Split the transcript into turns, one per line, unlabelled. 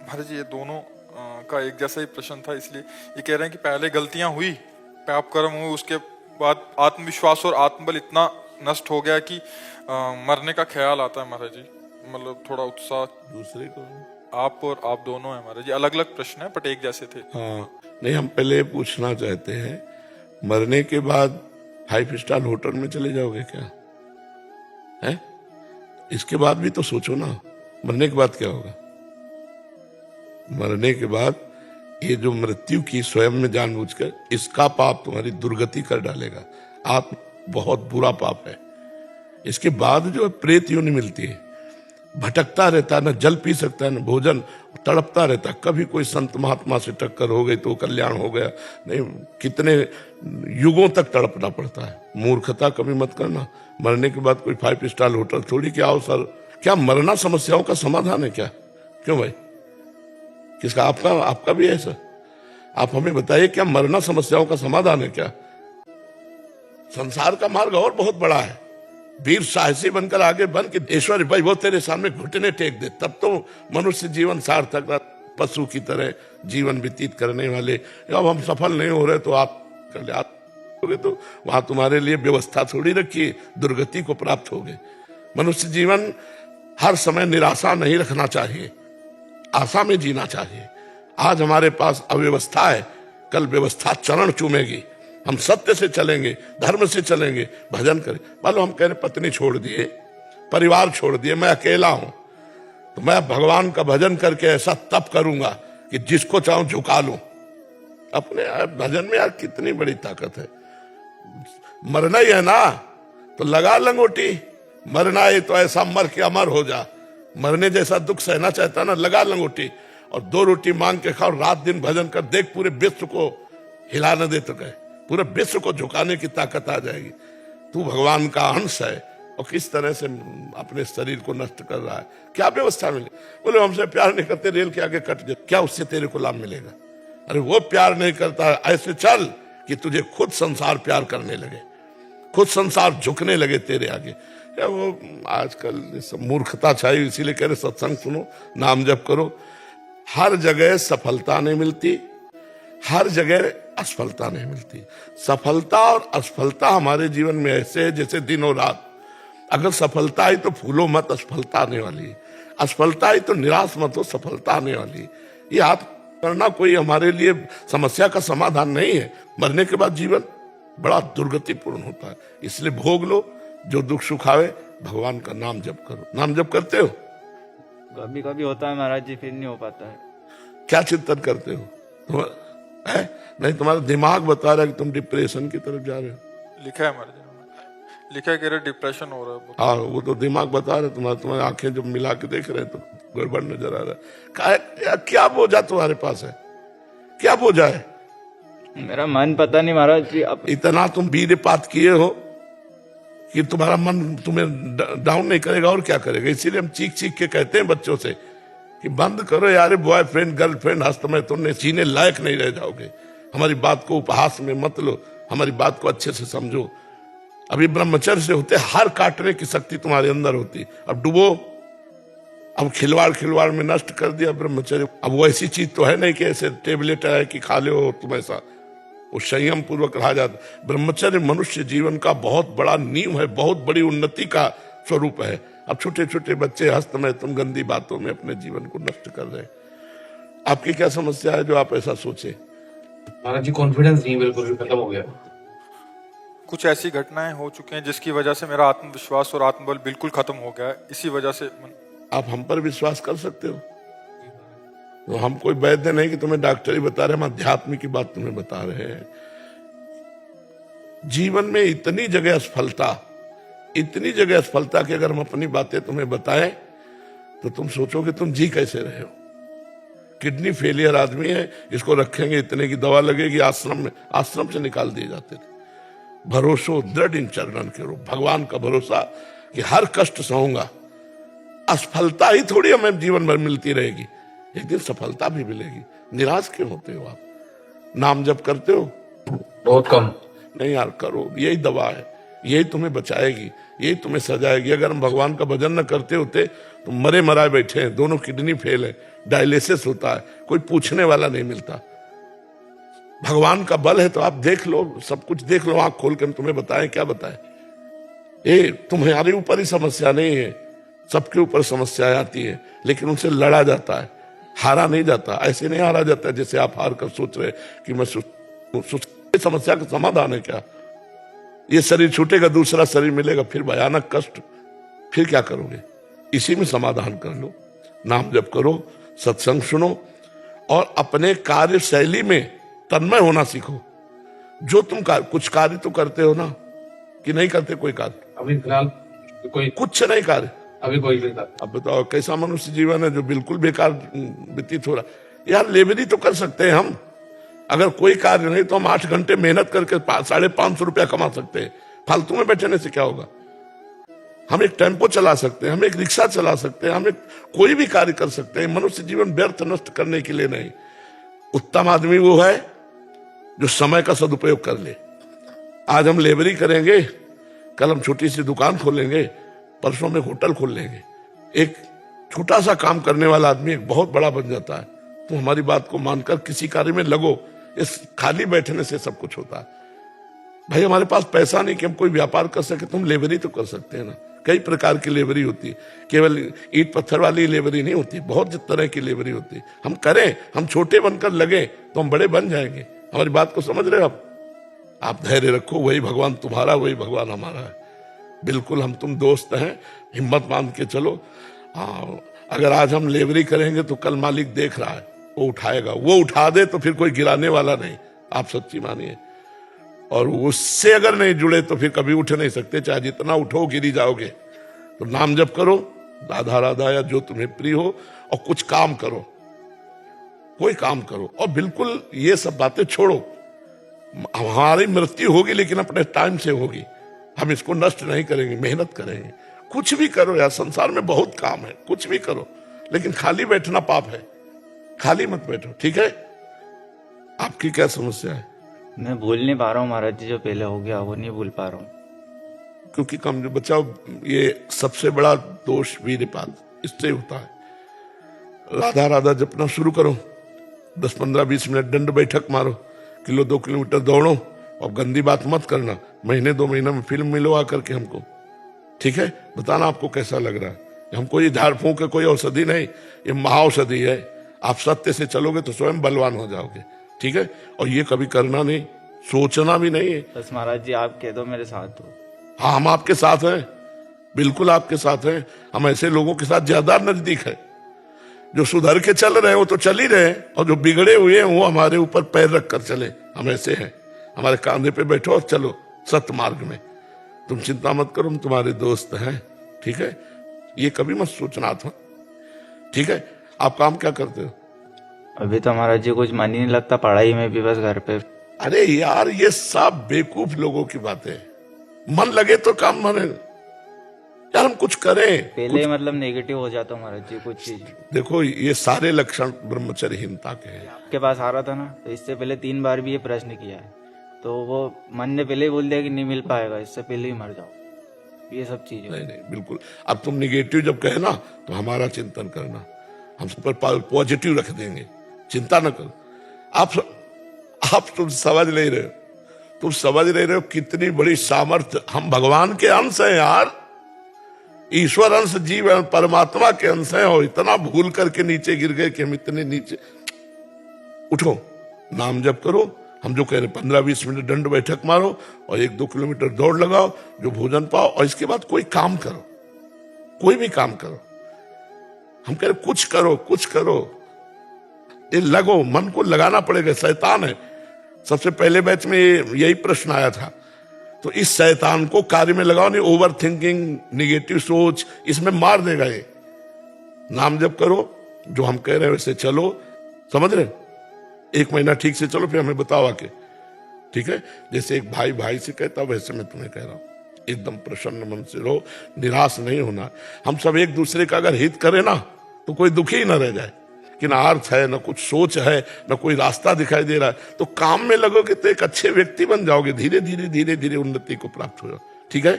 महाराज जी, ये दोनों का एक जैसा ही प्रश्न था, इसलिए ये कह रहे हैं कि पहले गलतियां हुई, पाप कर्म हुए, उसके बाद आत्मविश्वास और आत्मबल इतना नष्ट हो गया कि मरने का ख्याल आता है महाराज जी, मतलब थोड़ा उत्साह।
दूसरे को
आप और आप दोनों है महाराज जी, अलग अलग प्रश्न है बट एक जैसे थे।
हाँ, नहीं, हम पहले पूछना चाहते हैं, मरने के बाद 5 स्टार होटल में चले जाओगे क्या? है, इसके बाद भी तो सोचो ना, मरने के बाद क्या होगा? मरने के बाद ये जो मृत्यु की स्वयं में जानबूझकर, इसका पाप तुम्हारी दुर्गति कर डालेगा। आप बहुत बुरा पाप है। इसके बाद जो प्रेत योनि मिलती है, भटकता रहता है, न जल पी सकता है न भोजन, तड़पता रहता है। कभी कोई संत महात्मा से टक्कर हो गई तो कल्याण हो गया, नहीं कितने युगों तक तड़पना पड़ता है। मूर्खता कभी मत करना। मरने के बाद कोई 5 स्टार होटल थोड़ी क्या आओ सर, क्या मरना समस्याओं का समाधान है क्या? क्यों भाई, किसका? आपका भी है सर? आप हमें बताइए, क्या मरना समस्याओं का समाधान है क्या? संसार का मार्ग और बहुत बड़ा है। वीर साहसी बनकर आगे बन के ईश्वर भाई वो तेरे सामने घुटने टेक दे, तब तो मनुष्य जीवन सार्थक। पशु की तरह जीवन व्यतीत करने वाले, अब हम सफल नहीं हो रहे तो आप कर ले, आप तो वहां तुम्हारे लिए व्यवस्था थोड़ी रखी, दुर्गति को प्राप्त हो गए। मनुष्य जीवन हर समय निराशा नहीं रखना चाहिए, आशा में जीना चाहिए। आज हमारे पास अव्यवस्था है, कल व्यवस्था चरण चूमेगी। हम सत्य से चलेंगे, धर्म से चलेंगे, भजन करें। मान लो हम कह रहे पत्नी छोड़ दिए, परिवार छोड़ दिए, मैं अकेला हूं, तो मैं भगवान का भजन करके ऐसा तप करूंगा कि जिसको चाहूं झुका लूं। अपने भजन में यार कितनी बड़ी ताकत है। मरना ही है ना, तो लगा लंगोटी। मरना है तो ऐसा मर के अमर हो जा। मरने जैसा दुख सहना चाहता ना, लगा लंगोटी और 2 रोटी मांग के खाओ, रात दिन भजन कर, देख पूरे विश्व को हिला न दे तो कहे, पूरे विश्व को झुकाने की ताकत आ जाएगी। तू भगवान का अंश है और किस तरह से अपने शरीर को नष्ट कर रहा है, क्या व्यवस्था मिले? बोले हमसे प्यार नहीं करते, रेल के आगे कट जाए, क्या उससे तेरे को लाभ मिलेगा? अरे वो प्यार नहीं करता, ऐसे चल कि तुझे खुद संसार प्यार करने लगे, खुद संसार झुकने लगे तेरे आगे। क्या वो आजकल सब मूर्खता छाई, इसीलिए कह रहे सत्संग सुनो, नाम जप करो। हर जगह सफलता नहीं मिलती, हर जगह असफलता नहीं मिलती। सफलता और असफलता हमारे जीवन में ऐसे है जैसे दिन और रात। अगर सफलता आई तो फूलो मत, असफलता आने वाली है। असफलता आई तो निराश मत हो, सफलता आने वाली है। ये याद करना कोई हमारे लिए समस्या का समाधान नहीं है। मरने के बाद जीवन बड़ा दुर्गतिपूर्ण होता है, इसलिए भोग लो जो दुख सुख आवे, भगवान का नाम जप करो। नाम जप करते हो?
कभी कभी होता है महाराज जी, फिर नहीं हो पाता है।
क्या चिंतन करते हो? है नहीं, तुम्हारा दिमाग बता रहा है कि तुम डिप्रेशन की तरफ जा रहे हो।
लिखा है महाराज जी, लिखा है कि डिप्रेशन हो रहा है।
हाँ, वो तो दिमाग बता रहे, तुम्हारी आंखें जब मिला के देख रहे हैं तो गड़बड़ नजर आ रहा है। क्या बोझा तुम्हारे पास है? क्या बोझा है?
मेरा मन पता नहीं महाराज जी। अब
इतना तुम वीरपात किए हो कि तुम्हारा मन तुम्हें डाउन नहीं करेगा और क्या करेगा। इसीलिए हम चीख चीख के कहते हैं बच्चों से कि बंद करो यार, बॉयफ्रेंड गर्लफ्रेंड हस्त में तुमने जीने लायक नहीं रह जाओगे। हमारी बात को उपहास में मत लो, हमारी बात को अच्छे से समझो। अभी ब्रह्मचर्य से होते हर काटने की शक्ति तुम्हारे अंदर होती, अब डूबो। अब खिलवाड़ में नष्ट कर दिया ब्रह्मचर्य। अब वो ऐसी चीज तो है नहीं कि ऐसे टेबलेट है कि खा लो और तुम ऐसा, वो संयम पूर्वक रहा जाता। ब्रह्मचर्य मनुष्य जीवन का बहुत बड़ा नींव है, बहुत बड़ी उन्नति का स्वरूप है। अब छोटे छोटे बच्चे हस्त में तुम गंदी बातों में अपने जीवन को नष्ट कर रहे। आपकी क्या समस्या है जो आप ऐसा सोचे?
महाराज जी कॉन्फिडेंस नहीं, बिल्कुल भी खत्म हो गया।
कुछ ऐसी घटनाएं हो चुकी हैं जिसकी वजह से मेरा आत्मविश्वास और आत्मबल बिल्कुल खत्म हो गया है। इसी वजह से
आप हम पर विश्वास कर सकते हो? तो हम कोई वैद्य नहीं कि तुम्हें डॉक्टरी बता रहे, हम अध्यात्म की बात तुम्हें बता रहे हैं। जीवन में इतनी जगह असफलता कि अगर हम अपनी बातें तुम्हें बताएं तो तुम सोचोगे तुम जी कैसे रहे हो। किडनी फेलियर आदमी है, इसको रखेंगे, इतने की दवा लगेगी, आश्रम से निकाल दिए जाते थे। भरोसो दृढ़ इन चरणन के रूप, भगवान का भरोसा कि हर कष्ट सहूंगा। असफलता ही थोड़ी हमें जीवन भर मिलती रहेगी, एक दिन सफलता भी मिलेगी। निराश क्यों होते हो आप? नाम जप करते हो?
बहुत कम।
नहीं यार, करो, यही दवा है, यही तुम्हें बचाएगी, यही तुम्हें सजाएगी। अगर हम भगवान का भजन न करते होते तो मरे मराए बैठे हैं, दोनों किडनी फेल है, डायलिसिस होता है, कोई पूछने वाला नहीं मिलता। भगवान का बल है तो आप देख लो, सब कुछ देख लो, आंख खोल के हम तुम्हें बताएं, क्या बताएं। ये तुम्हारे ऊपर ही समस्या नहीं है, सबके ऊपर समस्याएं आती है, लेकिन उनसे लड़ा जाता है, हारा नहीं जाता। ऐसे नहीं हारा जाता जैसे आप हार कर सोच रहे कि मैं समस्या का समाधान है क्या। ये शरीर छूटेगा, दूसरा शरीर मिलेगा, फिर भयानक कष्ट, फिर क्या करोगे। इसी में समाधान कर लो, नाम जप करो, सत्संग सुनो और अपने कार्य शैली में तन्मय होना सीखो। जो तुम कुछ कार्य तो करते हो ना, कि नहीं करते कोई कार्य?
अभी फिलहाल कोई
कुछ नहीं कार्य,
अभी कोई नहीं था।
अब बताओ कैसा मनुष्य जीवन है जो बिल्कुल बेकार व्यतीत हो रहा। यार लेबरी तो कर सकते हैं हम, अगर कोई कार्य नहीं तो हम 8 घंटे मेहनत करके 550 रुपया कमा सकते हैं। फालतू में बैठने से क्या होगा। हम एक टेम्पो चला सकते हैं, हम एक रिक्शा चला सकते हैं, हम एक कोई भी कार्य कर सकते हैं। मनुष्य जीवन व्यर्थ नष्ट करने के लिए नहीं। उत्तम आदमी वो है जो समय का सदुपयोग कर ले। आज हम लेबरी करेंगे, कल हम छोटी सी दुकान खोलेंगे, परसों में होटल खोल लेंगे। एक छोटा सा काम करने वाला आदमी एक बहुत बड़ा बन जाता है। तो हमारी बात को मानकर किसी कार्य में लगो। इस खाली बैठने से सब कुछ होता है। भाई हमारे पास पैसा नहीं कि हम कोई व्यापार कर सके, तुम लेबरी तो कर सकते हैं ना। कई प्रकार की लेबरी होती है, केवल ईंट पत्थर वाली लेबरी नहीं होती, बहुत तरह की लेबरी होती है। हम करें, हम छोटे बनकर लगे तो हम बड़े बन जाएंगे। हमारी बात को समझ रहे हो आप धैर्य रखो, वही भगवान तुम्हारा, वही भगवान हमारा है। बिल्कुल हम तुम दोस्त हैं, हिम्मत बांध के चलो। अगर आज हम लेबरी करेंगे तो कल मालिक देख रहा है, वो उठाएगा। वो उठा दे तो फिर कोई गिराने वाला नहीं, आप सच्ची मानिए। और उससे अगर नहीं जुड़े तो फिर कभी उठ नहीं सकते, चाहे जितना उठो गिरी जाओगे। तो नाम जप करो, राधा राधा या जो तुम्हें प्रिय हो, और कुछ काम करो, कोई काम करो। और बिल्कुल ये सब बातें छोड़ो। हमारी मृत्यु होगी लेकिन अपने टाइम से होगी, हम इसको नष्ट नहीं करेंगे, मेहनत करेंगे। कुछ भी करो यार, संसार में बहुत काम है, कुछ भी करो, लेकिन खाली बैठना पाप है। खाली मत बैठो, ठीक है। आपकी क्या समस्या है?
मैं भूल नहीं पा रहा हूँ महाराज जी, जो पहले हो गया वो नहीं भूल पा रहा हूँ।
क्योंकि कम बचाओ, ये सबसे बड़ा दोष वीरपात इससे होता है। राधा राधा जपना शुरू करो, 10-15-20 मिनट दंड बैठक मारो, 1-2 किलोमीटर दौड़ो, और गंदी बात मत करना। महीने 2 महीने में फिल्म मिलवा करके हमको, ठीक है, बताना आपको कैसा लग रहा है। हमको ये झाड़ फूंक कोई औषधि नहीं, ये महाऔषधि है। आप सत्य से चलोगे तो स्वयं बलवान हो जाओगे, ठीक है। और ये कभी करना नहीं, सोचना भी नहीं है।
बस महाराज जी आप कह दो मेरे साथ हो।
हाँ, हम आपके साथ हैं, बिल्कुल आपके साथ हैं। हम ऐसे लोगों के साथ ज्यादा नजदीक है। जो सुधर के चल रहे हैं वो तो चल ही रहे हैं, और जो बिगड़े हुए हैं वो हमारे ऊपर पैर रख कर चले। हम ऐसे हैं, हमारे कांधे पे बैठो और चलो सत्य मार्ग में। तुम चिंता मत करो, हम तुम्हारे दोस्त हैं, ठीक है। ये कभी मत सोचना था, ठीक है। आप काम क्या करते हो?
अभी तो महाराज जी कुछ मन ही नहीं लगता, पढ़ाई में भी, बस घर पे।
अरे यार, ये सब बेवकूफ लोगों की बातें। मन लगे तो काम बने यार, हम कुछ करें।
पहले मतलब नेगेटिव हो जाता हूँ महाराज जी कुछ चीज।
देखो, ये सारे लक्षण ब्रह्मचर्यहीनता के हैं।
आपके पास आ रहा था ना, तो इससे पहले 3 बार भी ये प्रश्न किया है, तो वो मन ने पहले ही बोल दिया कि नहीं मिल पाएगा, इससे पहले ही मर जाओ। ये सब चीजें
नहीं नहीं, बिल्कुल। अब तुम निगेटिव जब कहे ना तो हमारा चिंतन करना, हम सब पर पॉजिटिव रख देंगे, चिंता न करो। आप तुम समझ नहीं रहे हो, तुम समझ नहीं रहे हो कितनी बड़ी सामर्थ्य। हम भगवान के अंश हैं यार, ईश्वर अंश, जीव परमात्मा के अंश हैं, और इतना भूल करके नीचे गिर गए कि हम इतने नीचे। उठो, नाम जप करो। हम जो कह रहे 15-20 मिनट दंड बैठक मारो, और 1-2 किलोमीटर दौड़ लगाओ, जो भोजन पाओ, और इसके बाद कोई काम करो, कोई भी काम करो। हम कह रहे कुछ करो, कुछ करो, ये लगो, मन को लगाना पड़ेगा। शैतान है, सबसे पहले बैच में यही प्रश्न आया था। तो इस शैतान को कार्य में लगाओ नहीं। ओवर थिंकिंग, निगेटिव सोच, इसमें मार देगा ये। नाम जप करो, जो हम कह रहे हैं वैसे चलो, समझ रहे। 1 महीना ठीक से चलो, फिर हमें बताओ आके, ठीक है। जैसे एक भाई भाई से कहता वैसे मैं तुम्हें कह रहा हूं। एकदम प्रसन्न मन से रहो, निराश नहीं होना। हम सब एक दूसरे का अगर हित करें ना तो कोई दुखी ही ना रह जाए कि ना अर्थ है, ना कुछ सोच है, ना कोई रास्ता दिखाई दे रहा है। तो काम में लगोगे तो एक अच्छे व्यक्ति बन जाओगे, धीरे धीरे धीरे धीरे उन्नति को प्राप्त हो जाओ, ठीक है।